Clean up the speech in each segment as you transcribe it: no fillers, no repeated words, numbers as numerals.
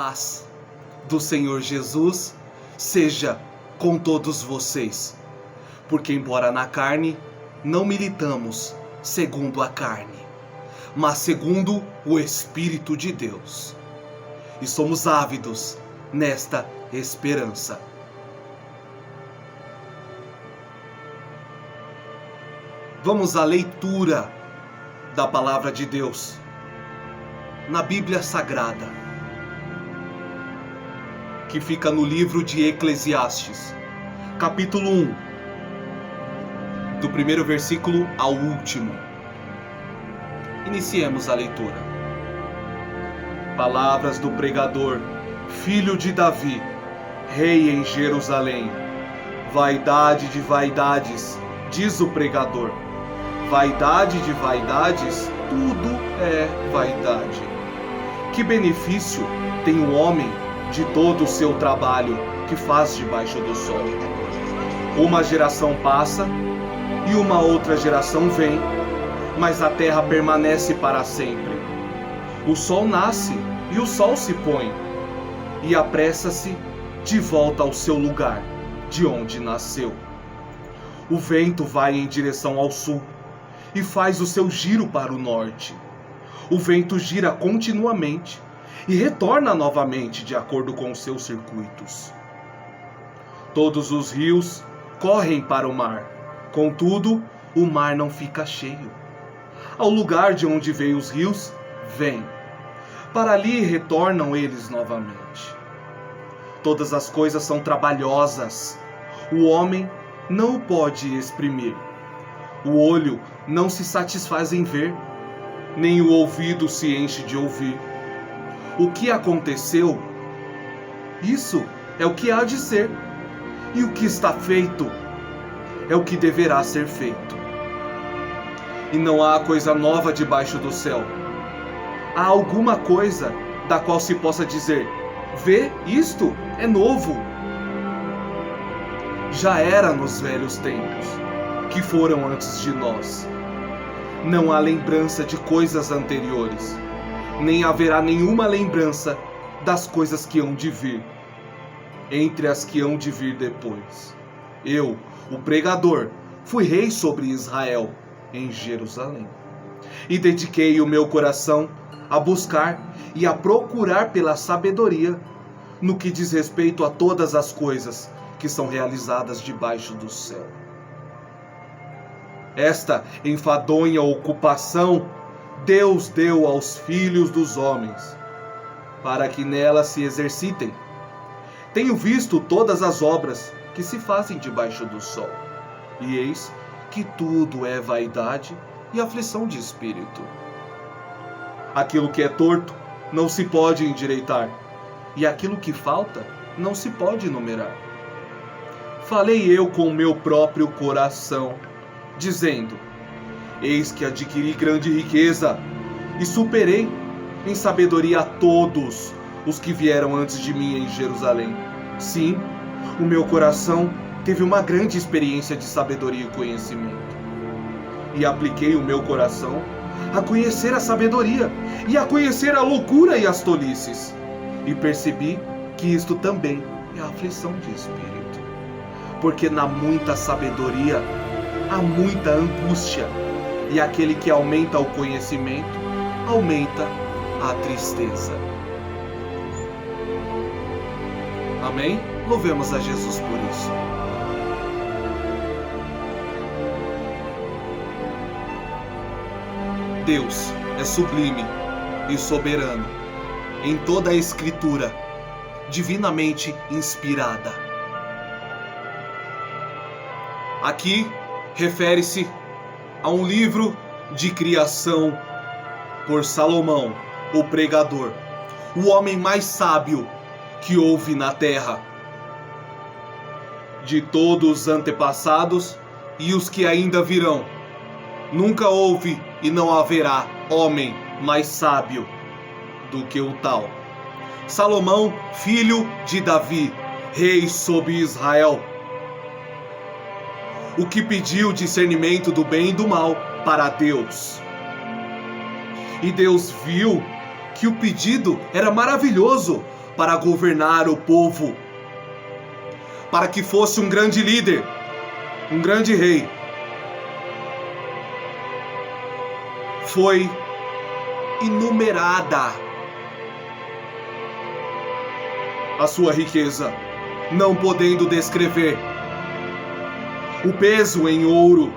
paz do Senhor Jesus seja com todos vocês. Porque embora na carne não militamos segundo a carne, mas segundo o Espírito de Deus. E somos ávidos nesta esperança. Vamos à leitura da Palavra de Deus na Bíblia Sagrada, que fica no livro de Eclesiastes, capítulo 1, do primeiro versículo ao último. Iniciemos a leitura. Palavras do pregador, filho de Davi, rei em Jerusalém. Vaidade de vaidades, diz o pregador. Vaidade de vaidades, tudo é vaidade. Que benefício tem o homem de todo o seu trabalho que faz debaixo do sol? Uma geração passa e uma outra geração vem, mas a terra permanece para sempre. O sol nasce e o sol se põe, e apressa-se de volta ao seu lugar, de onde nasceu. O vento vai em direção ao sul e faz o seu giro para o norte. O vento gira continuamente e retorna novamente de acordo com os seus circuitos. Todos os rios correm para o mar, contudo, o mar não fica cheio. Ao lugar de onde veio os rios, vêm. Para ali retornam eles novamente. Todas as coisas são trabalhosas. O homem não o pode exprimir. O olho não se satisfaz em ver, nem o ouvido se enche de ouvir. O que aconteceu, isso é o que há de ser. E o que está feito é o que deverá ser feito. E não há coisa nova debaixo do céu. Há alguma coisa da qual se possa dizer: vê, isto é novo. Já era nos velhos tempos, que foram antes de nós. Não há lembrança de coisas anteriores, nem haverá nenhuma lembrança das coisas que hão de vir, entre as que hão de vir depois. Eu, o pregador, fui rei sobre Israel, em Jerusalém, e dediquei o meu coração a buscar e a procurar pela sabedoria no que diz respeito a todas as coisas que são realizadas debaixo do céu. Esta enfadonha ocupação Deus deu aos filhos dos homens, para que nela se exercitem. Tenho visto todas as obras que se fazem debaixo do sol, e eis que tudo é vaidade e aflição de espírito. Aquilo que é torto não se pode endireitar, e aquilo que falta não se pode numerar. Falei eu com o meu próprio coração, dizendo: eis que adquiri grande riqueza, e superei em sabedoria a todos os que vieram antes de mim em Jerusalém. Sim, o meu coração teve uma grande experiência de sabedoria e conhecimento. E apliquei o meu coração a conhecer a sabedoria e a conhecer a loucura e as tolices. E percebi que isto também é aflição de espírito. Porque na muita sabedoria há muita angústia, e aquele que aumenta o conhecimento, aumenta a tristeza. Amém? Louvemos a Jesus por isso. Deus é sublime e soberano em toda a Escritura, divinamente inspirada. Aqui refere-se a um livro de criação por Salomão, o pregador, o homem mais sábio que houve na terra. De todos os antepassados e os que ainda virão, nunca houve e não haverá homem mais sábio do que o tal. Salomão, filho de Davi, rei sobre Israel, o que pediu discernimento do bem e do mal para Deus. E Deus viu que o pedido era maravilhoso para governar o povo, para que fosse um grande líder, um grande rei. Foi inumerada a sua riqueza, não podendo descrever o peso em ouro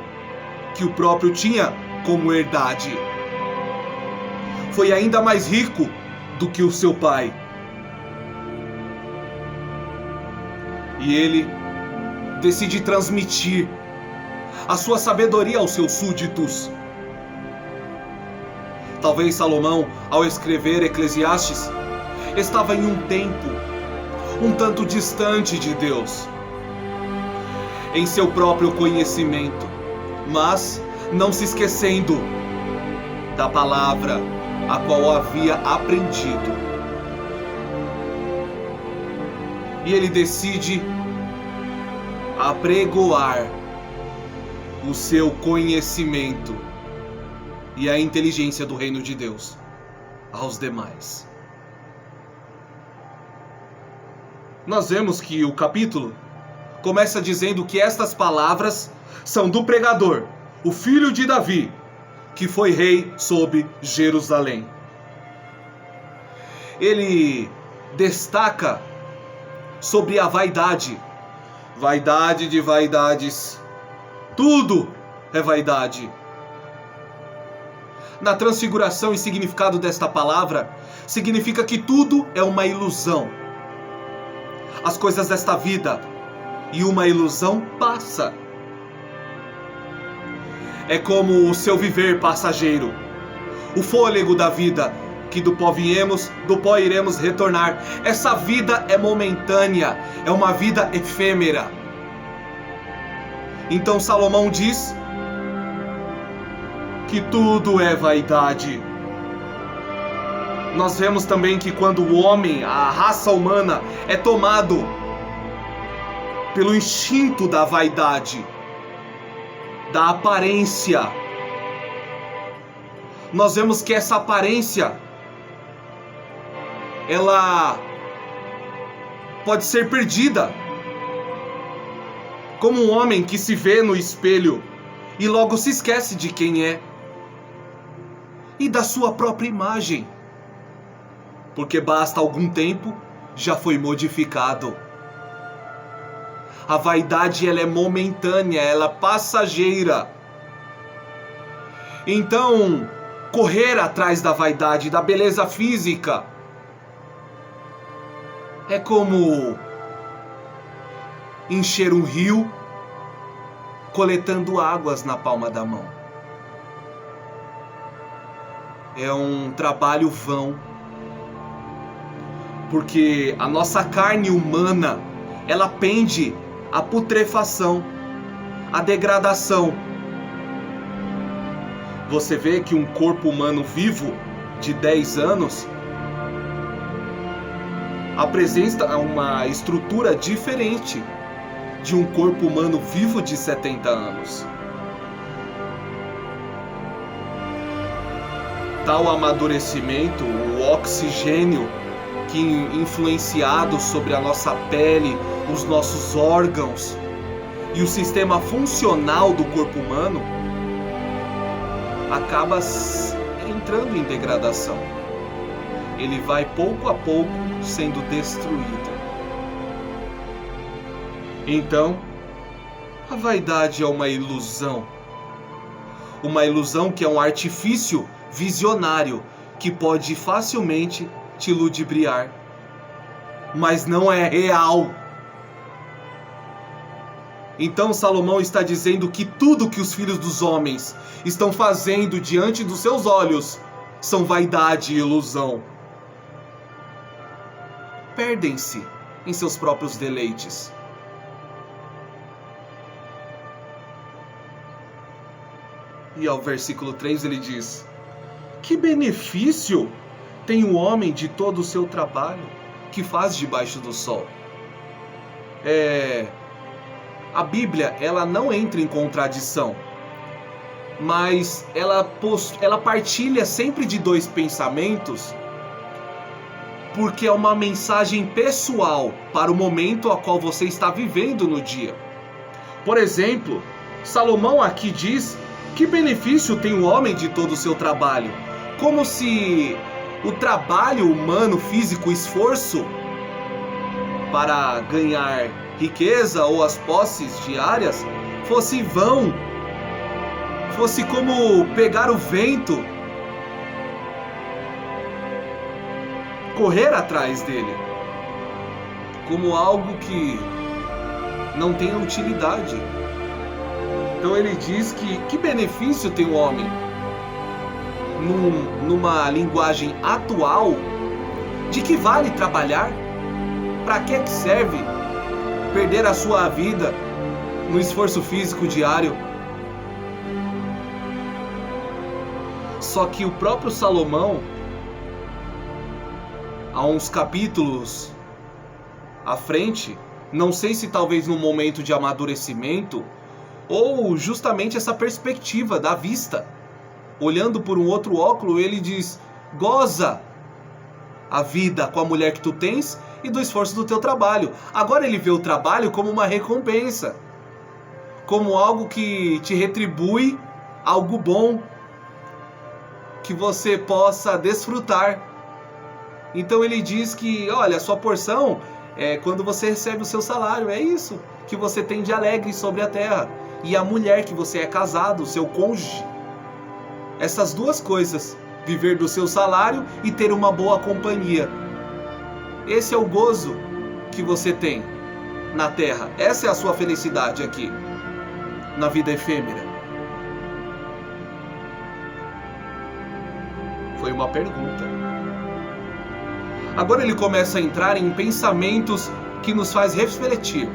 que o próprio tinha como herdade. Foi ainda mais rico do que o seu pai. E ele decide transmitir a sua sabedoria aos seus súditos. Talvez Salomão, ao escrever Eclesiastes, estava em um tempo um tanto distante de Deus, em seu próprio conhecimento, mas não se esquecendo da palavra a qual havia aprendido. E ele decide apregoar o seu conhecimento e a inteligência do reino de Deus aos demais. Nós vemos que o capítulo começa dizendo que estas palavras são do pregador, o filho de Davi, que foi rei sobre Jerusalém. Ele destaca sobre a vaidade. Vaidade de vaidades. Tudo é vaidade. Na transfiguração e significado desta palavra, significa que tudo é uma ilusão. As coisas desta vida e uma ilusão passa. É como o seu viver passageiro, o fôlego da vida, que do pó viemos, do pó iremos retornar. Essa vida é momentânea, é uma vida efêmera. Então Salomão diz que tudo é vaidade. Nós vemos também que quando o homem, a raça humana, é tomado pelo instinto da vaidade, da aparência, nós vemos que essa aparência, ela pode ser perdida. Como um homem que se vê no espelho e logo se esquece de quem é e da sua própria imagem, porque basta algum tempo, já foi modificado. A vaidade, ela é momentânea, ela é passageira. Então, correr atrás da vaidade, da beleza física, é como encher um rio coletando águas na palma da mão. É um trabalho vão, porque a nossa carne humana, ela pende à putrefação, à degradação. Você vê que um corpo humano vivo de 10 anos apresenta uma estrutura diferente de um corpo humano vivo de 70 anos. Tal amadurecimento, o oxigênio que influenciado sobre a nossa pele, os nossos órgãos e o sistema funcional do corpo humano acaba entrando em degradação. Ele vai pouco a pouco sendo destruído. Então, a vaidade é uma ilusão que é um artifício visionário que pode facilmente te ludibriar, mas não é real. Então Salomão está dizendo que tudo que os filhos dos homens estão fazendo diante dos seus olhos são vaidade e ilusão. Perdem-se em seus próprios deleites. E ao versículo 3 ele diz: que benefício tem o homem de todo o seu trabalho que faz debaixo do sol? A Bíblia, ela não entra em contradição, mas ela partilha sempre de dois pensamentos porque é uma mensagem pessoal para o momento a qual você está vivendo no dia. Por exemplo, Salomão aqui diz: que benefício tem o homem de todo o seu trabalho? Como se o trabalho humano, físico, o esforço para ganhar riqueza ou as posses diárias fosse vão, fosse como pegar o vento, correr atrás dele, como algo que não tem utilidade. Então ele diz que benefício tem o homem? Numa linguagem atual, de que vale trabalhar? Para que serve perder a sua vida no esforço físico diário? Só que o próprio Salomão, há uns capítulos à frente, não sei se talvez num momento de amadurecimento, ou justamente essa perspectiva da vista, olhando por um outro óculo, ele diz: goza a vida com a mulher que tu tens e do esforço do teu trabalho. Agora ele vê o trabalho como uma recompensa, como algo que te retribui algo bom, que você possa desfrutar. Então ele diz que, olha, a sua porção é quando você recebe o seu salário, é isso que você tem de alegre sobre a terra. E a mulher que você é casado, o seu cônjuge. Essas duas coisas, viver do seu salário e ter uma boa companhia. Esse é o gozo que você tem na terra. Essa é a sua felicidade aqui, na vida efêmera. Foi uma pergunta. Agora ele começa a entrar em pensamentos que nos faz refletir.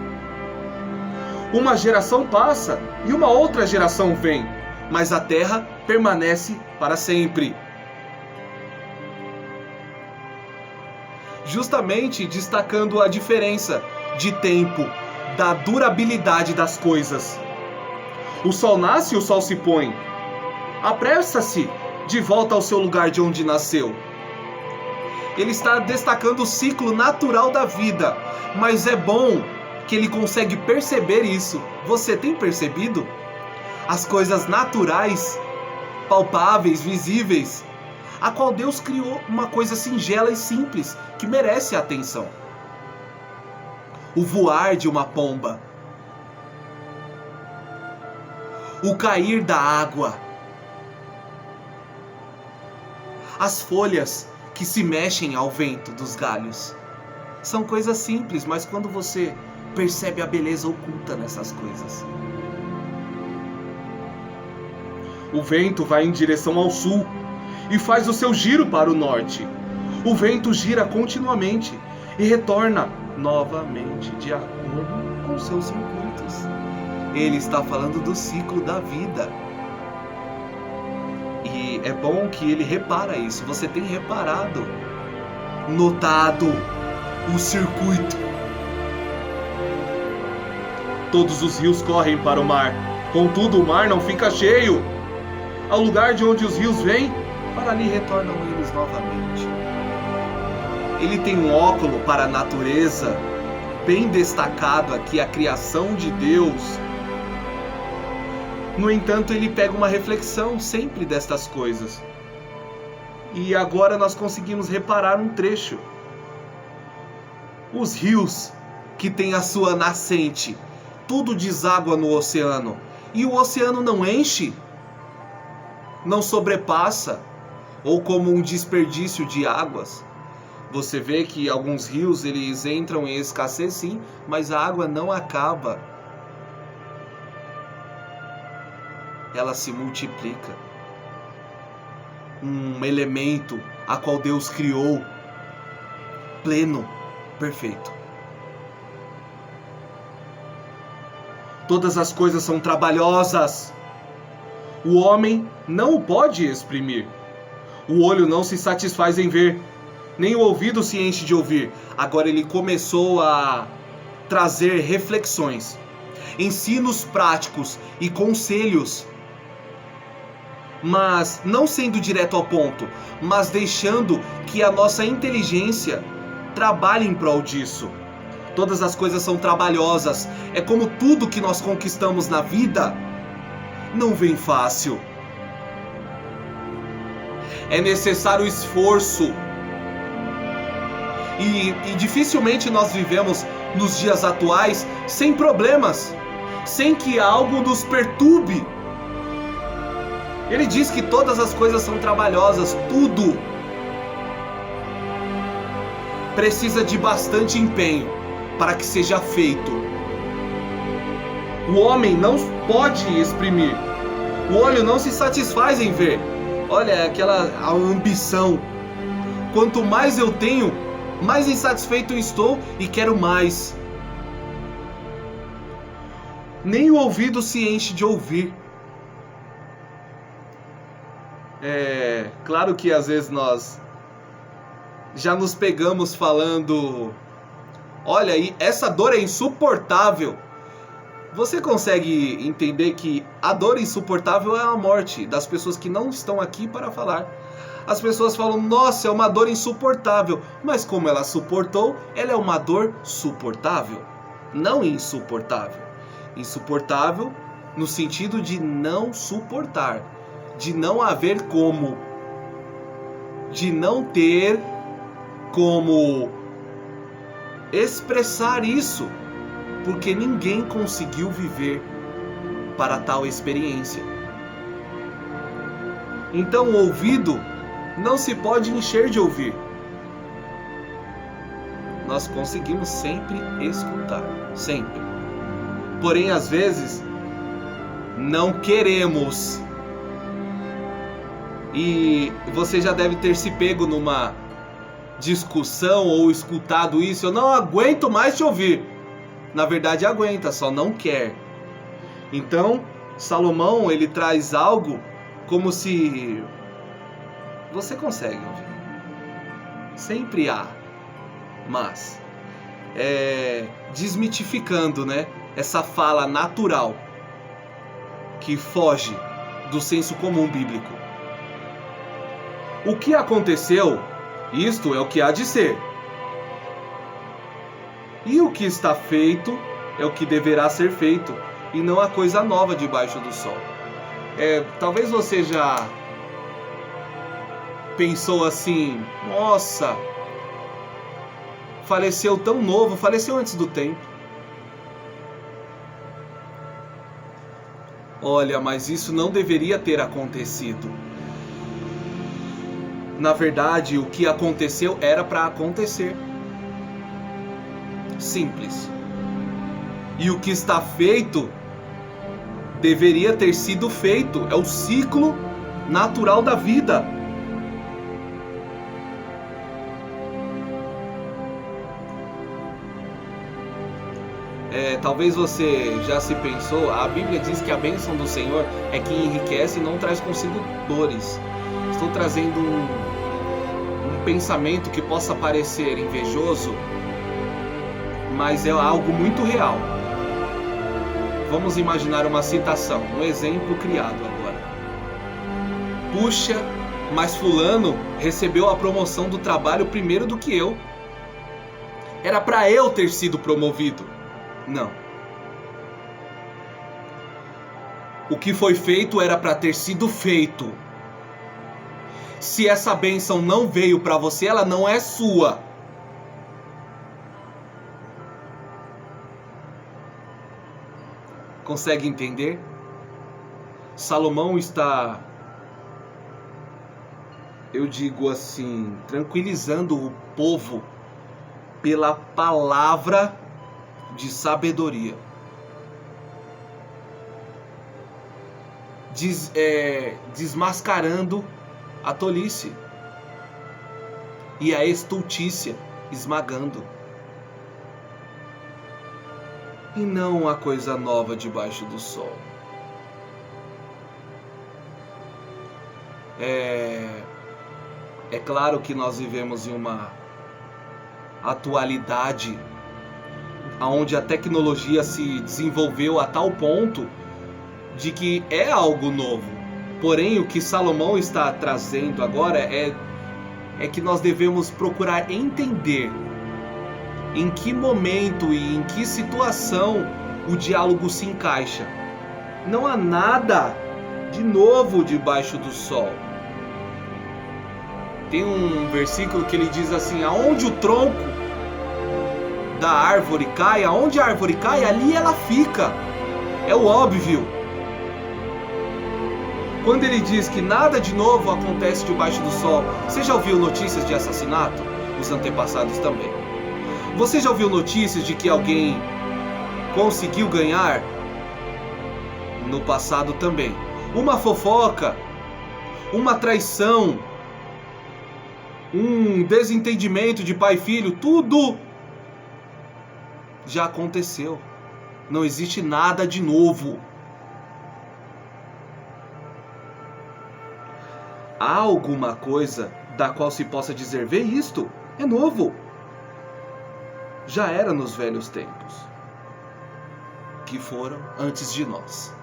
Uma geração passa e uma outra geração vem, mas a terra permanece para sempre. Justamente destacando a diferença de tempo, da durabilidade das coisas. O sol nasce e o sol se põe. Apressa-se de volta ao seu lugar de onde nasceu. Ele está destacando o ciclo natural da vida, mas é bom que ele consegue perceber isso. Você tem percebido? As coisas naturais, palpáveis, visíveis, a qual Deus criou uma coisa singela e simples, que merece atenção. O voar de uma pomba, o cair da água, as folhas que se mexem ao vento dos galhos. São coisas simples, mas quando você percebe a beleza oculta nessas coisas. O vento vai em direção ao sul e faz o seu giro para o norte. O vento gira continuamente e retorna novamente de acordo com seus circuitos. Ele está falando do ciclo da vida. E é bom que ele repara isso. Você tem reparado, notado o circuito. Todos os rios correm para o mar, contudo o mar não fica cheio. Ao lugar de onde os rios vêm, para ali retornam eles novamente. Ele tem um óculo para a natureza, bem destacado aqui, a criação de Deus. No entanto, ele pega uma reflexão sempre destas coisas. E agora nós conseguimos reparar um trecho. Os rios que têm a sua nascente, tudo deságua no oceano. E o oceano não enche, não sobrepassa, ou como um desperdício de águas. Você vê que alguns rios eles entram em escassez sim, mas a água não acaba. Ela se multiplica. Um elemento a qual Deus criou, pleno, perfeito. Todas as coisas são trabalhosas. O homem não o pode exprimir. O olho não se satisfaz em ver, nem o ouvido se enche de ouvir. Agora ele começou a trazer reflexões, ensinos práticos e conselhos mas não sendo direto ao ponto, mas deixando que a nossa inteligência trabalhe em prol disso. Todas as coisas são trabalhosas. É como tudo que nós conquistamos na vida não vem fácil. É necessário esforço. E dificilmente nós vivemos nos dias atuais sem problemas, sem que algo nos perturbe. Ele diz que todas as coisas são trabalhosas, tudo precisa de bastante empenho para que seja feito. O homem não pode exprimir, o olho não se satisfaz em ver. Olha, a ambição. Quanto mais eu tenho, mais insatisfeito eu estou e quero mais. Nem o ouvido se enche de ouvir. Claro que às vezes nós já nos pegamos falando: olha aí, essa dor é insuportável. Você consegue entender que a dor insuportável é a morte das pessoas que não estão aqui para falar. As pessoas falam: nossa, é uma dor insuportável. Mas como ela suportou, ela é uma dor suportável, não insuportável. Insuportável no sentido de não suportar, de não haver como, de não ter como expressar isso, porque ninguém conseguiu viver para tal experiência. Então o ouvido não se pode encher de ouvir. Nós conseguimos sempre escutar, sempre. Porém, às vezes, não queremos. E você já deve ter se pego numa discussão ou escutado isso: eu não aguento mais te ouvir. Na verdade aguenta, só não quer. Então Salomão, ele traz algo como se você consegue ouvir. Sempre há, mas desmitificando, né, essa fala natural que foge do senso comum bíblico. O que aconteceu, isto é o que há de ser. E o que está feito é o que deverá ser feito, e não a coisa nova debaixo do sol. Talvez você já pensou assim: nossa, faleceu tão novo, faleceu antes do tempo. Olha, mas isso não deveria ter acontecido. Na verdade, o que aconteceu era para acontecer. Simples. E o que está feito deveria ter sido feito. É o ciclo natural da vida. Talvez você já se pensou, a Bíblia diz que a bênção do Senhor é que enriquece e não traz consigo dores. Estou trazendo um pensamento que possa parecer invejoso, mas é algo muito real. Vamos imaginar uma citação, um exemplo criado agora. Puxa, mas fulano recebeu a promoção do trabalho primeiro do que eu. Era para eu ter sido promovido. Não. O que foi feito era para ter sido feito. Se essa bênção não veio para você, ela não é sua. Consegue entender? Salomão está, eu digo assim, tranquilizando o povo pela palavra de sabedoria. Desmascarando a tolice e a estultícia, esmagando. E não a coisa nova debaixo do sol. É claro que nós vivemos em uma atualidade onde a tecnologia se desenvolveu a tal ponto de que é algo novo. Porém, o que Salomão está trazendo agora é que nós devemos procurar entender em que momento e em que situação o diálogo se encaixa. Não há nada de novo debaixo do sol. Tem um versículo que ele diz assim: aonde o tronco da árvore cai, aonde a árvore cai, ali ela fica. É o óbvio. Quando ele diz que nada de novo acontece debaixo do sol, você já ouviu notícias de assassinato? Os antepassados também. Você já ouviu notícias de que alguém conseguiu ganhar? No passado também. Uma fofoca, uma traição, um desentendimento de pai e filho, tudo já aconteceu. Não existe nada de novo. Há alguma coisa da qual se possa dizer: vê isto, é novo. Já era nos velhos tempos, que foram antes de nós.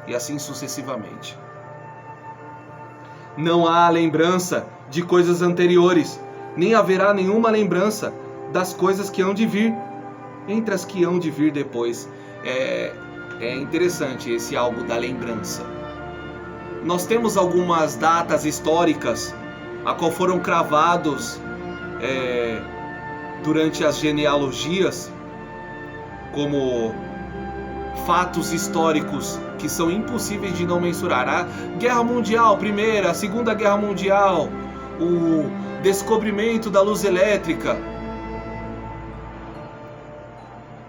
E assim sucessivamente. Não há lembrança de coisas anteriores, nem haverá nenhuma lembrança das coisas que hão de vir, entre as que hão de vir depois. É interessante esse algo da lembrança. Nós temos algumas datas históricas a qual foram cravados durante as genealogias como fatos históricos que são impossíveis de não mensurar. A Guerra Mundial, Primeira, a Segunda Guerra Mundial, o descobrimento da luz elétrica.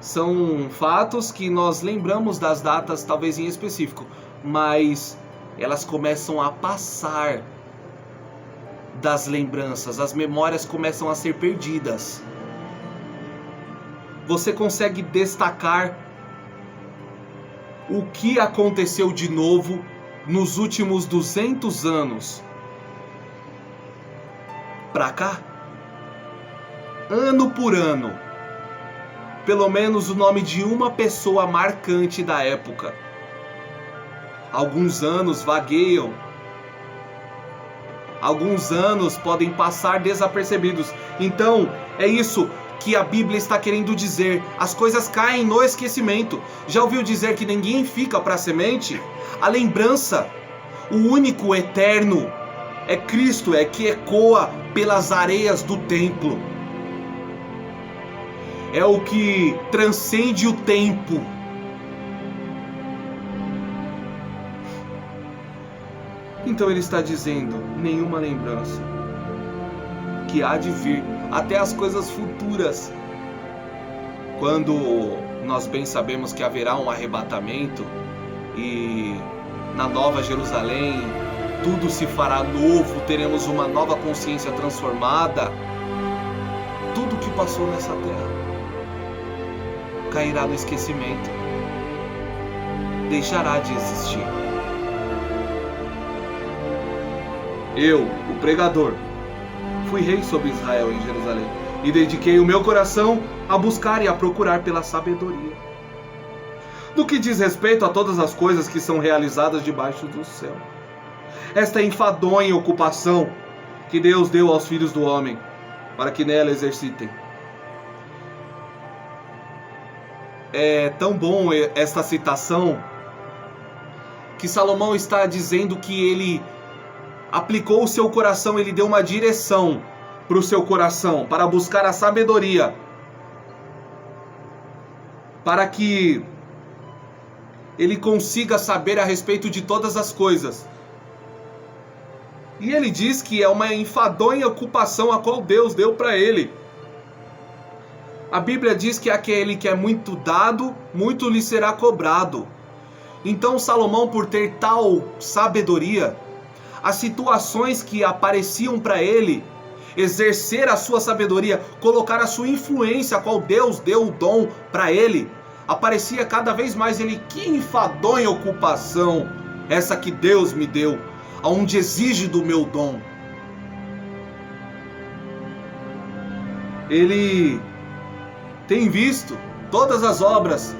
São fatos que nós lembramos das datas talvez em específico, mas elas começam a passar das lembranças, as memórias começam a ser perdidas. Você consegue destacar o que aconteceu de novo nos últimos 200 anos pra cá? Ano por ano, pelo menos o nome de uma pessoa marcante da época. Alguns anos vagueiam, alguns anos podem passar desapercebidos. Então, é isso que a Bíblia está querendo dizer. As coisas caem no esquecimento. Já ouviu dizer que ninguém fica para a semente? A lembrança, o único eterno, é Cristo, é que ecoa pelas areias do templo. É o que transcende o tempo. Então ele está dizendo: nenhuma lembrança que há de vir, até as coisas futuras. Quando nós bem sabemos que haverá um arrebatamento e na Nova Jerusalém tudo se fará novo, teremos uma nova consciência transformada, tudo que passou nessa terra cairá no esquecimento, deixará de existir. Eu, o pregador, fui rei sobre Israel em Jerusalém e dediquei o meu coração a buscar e a procurar pela sabedoria. No que diz respeito a todas as coisas que são realizadas debaixo do céu, esta enfadonha ocupação que Deus deu aos filhos do homem, para que nela exercitem. É tão bom esta citação que Salomão está dizendo que ele aplicou o seu coração, ele deu uma direção para o seu coração, para buscar a sabedoria, para que ele consiga saber a respeito de todas as coisas. E ele diz que é uma enfadonha ocupação a qual Deus deu para ele. A Bíblia diz que aquele que é muito dado, muito lhe será cobrado. Então Salomão, por ter tal sabedoria, as situações que apareciam para ele, exercer a sua sabedoria, colocar a sua influência, a qual Deus deu o dom para ele, aparecia cada vez mais. Ele: que enfadonha ocupação essa que Deus me deu, aonde exige do meu dom. Ele tem visto todas as obras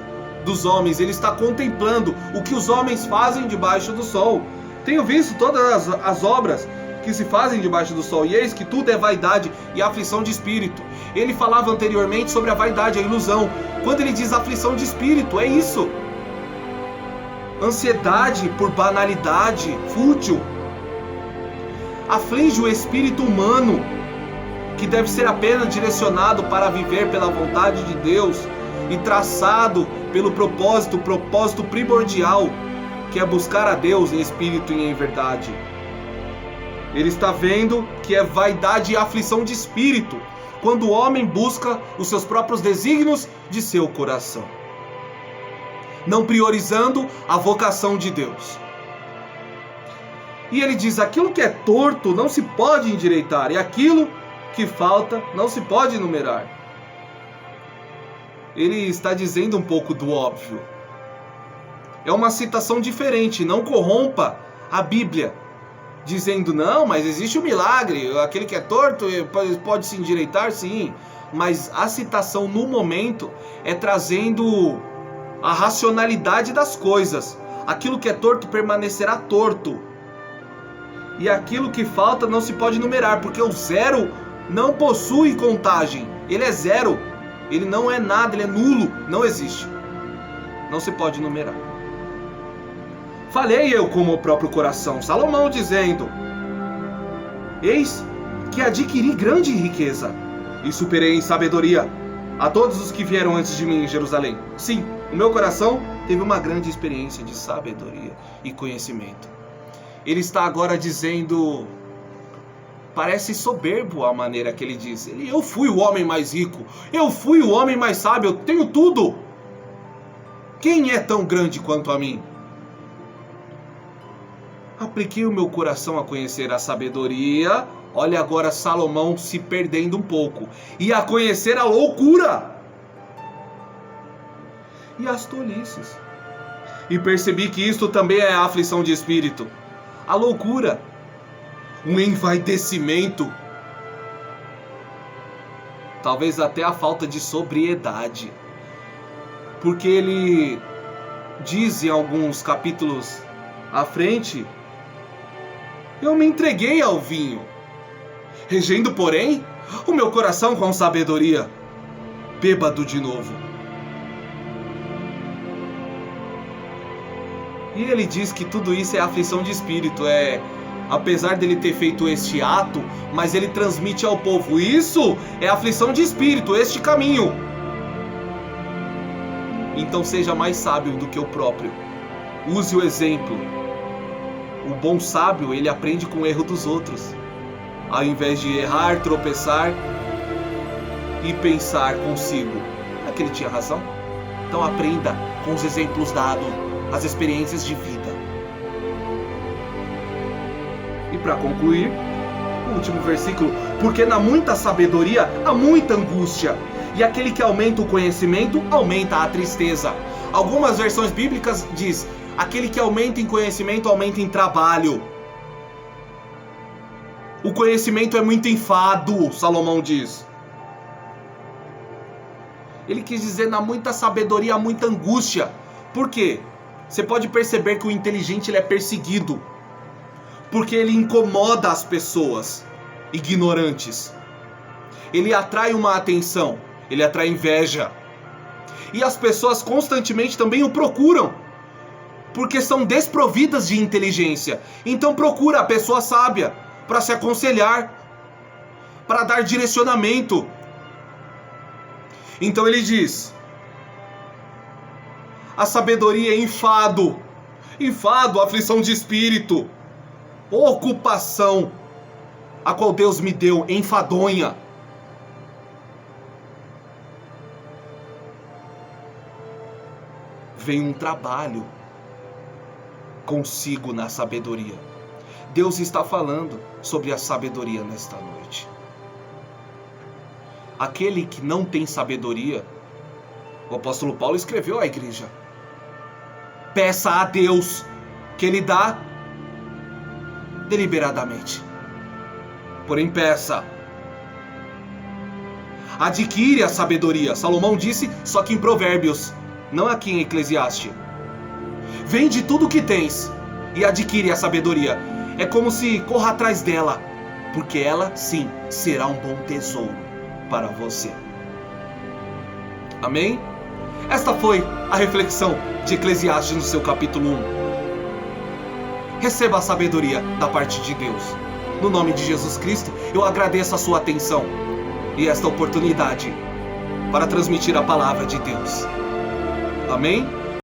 dos homens, ele está contemplando o que os homens fazem debaixo do sol. Tenho visto todas as obras que se fazem debaixo do sol, e eis que tudo é vaidade e aflição de espírito. Ele falava anteriormente sobre a vaidade, a ilusão. Quando ele diz aflição de espírito, é isso. Ansiedade por banalidade, fútil. Aflige o espírito humano, que deve ser apenas direcionado para viver pela vontade de Deus e traçado pelo propósito primordial, que é buscar a Deus em espírito e em verdade. Ele está vendo que é vaidade e aflição de espírito, quando o homem busca os seus próprios desígnios de seu coração, não priorizando a vocação de Deus. E ele diz: aquilo que é torto não se pode endireitar, e aquilo que falta não se pode numerar. Ele está dizendo um pouco do óbvio. É uma citação diferente, não corrompa a Bíblia, dizendo: não, mas existe um milagre, aquele que é torto pode se endireitar, sim. Mas a citação no momento é trazendo a racionalidade das coisas. Aquilo que é torto permanecerá torto, e aquilo que falta não se pode numerar, porque o zero não possui contagem. Ele é zero, ele não é nada, ele é nulo, não existe, não se pode numerar. Falei eu com o próprio coração, Salomão dizendo: eis que adquiri grande riqueza e superei em sabedoria a todos os que vieram antes de mim em Jerusalém. Sim, o meu coração teve uma grande experiência de sabedoria e conhecimento. Ele está agora dizendo, parece soberbo a maneira que ele diz: eu fui o homem mais rico, eu fui o homem mais sábio, eu tenho tudo. Quem é tão grande quanto a mim? Apliquei o meu coração a conhecer a sabedoria. Olha agora Salomão se perdendo um pouco. E a conhecer a loucura e as tolices. E percebi que isto também é a aflição de espírito. A loucura, um envaidecimento, talvez até a falta de sobriedade. Porque ele diz em alguns capítulos à frente: eu me entreguei ao vinho, regendo, porém, o meu coração com sabedoria, bêbado de novo. E ele diz que tudo isso é aflição de espírito, apesar dele ter feito este ato, mas ele transmite ao povo: isso é aflição de espírito, este caminho. Então seja mais sábio do que o próprio. Use o exemplo. O bom sábio, ele aprende com o erro dos outros, ao invés de errar, tropeçar e pensar consigo: é que ele tinha razão? Então aprenda com os exemplos dados, as experiências de vida. E para concluir, o último versículo: porque na muita sabedoria há muita angústia, e aquele que aumenta o conhecimento aumenta a tristeza. Algumas versões bíblicas diz: aquele que aumenta em conhecimento aumenta em trabalho. O conhecimento é muito enfado, Salomão diz. Ele quis dizer: na muita sabedoria há muita angústia. Por quê? Você pode perceber que o inteligente ele é perseguido, porque ele incomoda as pessoas ignorantes. Ele atrai uma atenção, ele atrai inveja. E as pessoas constantemente também o procuram, porque são desprovidas de inteligência. Então procura a pessoa sábia para se aconselhar, para dar direcionamento. Então ele diz: a sabedoria é enfado, aflição de espírito, ocupação, a qual Deus me deu, enfadonha. Vem um trabalho consigo na sabedoria. Deus está falando sobre a sabedoria nesta noite. Aquele que não tem sabedoria, o apóstolo Paulo escreveu à igreja: peça a Deus, que Ele dá deliberadamente. Porém peça. Adquire a sabedoria. Salomão disse, só que em Provérbios, não aqui em Eclesiastes. Vende tudo o que tens e adquire a sabedoria. É como se corra atrás dela, porque ela, sim, será um bom tesouro para você. Amém? Esta foi a reflexão de Eclesiastes no seu capítulo 1. Receba a sabedoria da parte de Deus. No nome de Jesus Cristo, eu agradeço a sua atenção e esta oportunidade para transmitir a palavra de Deus. Amém?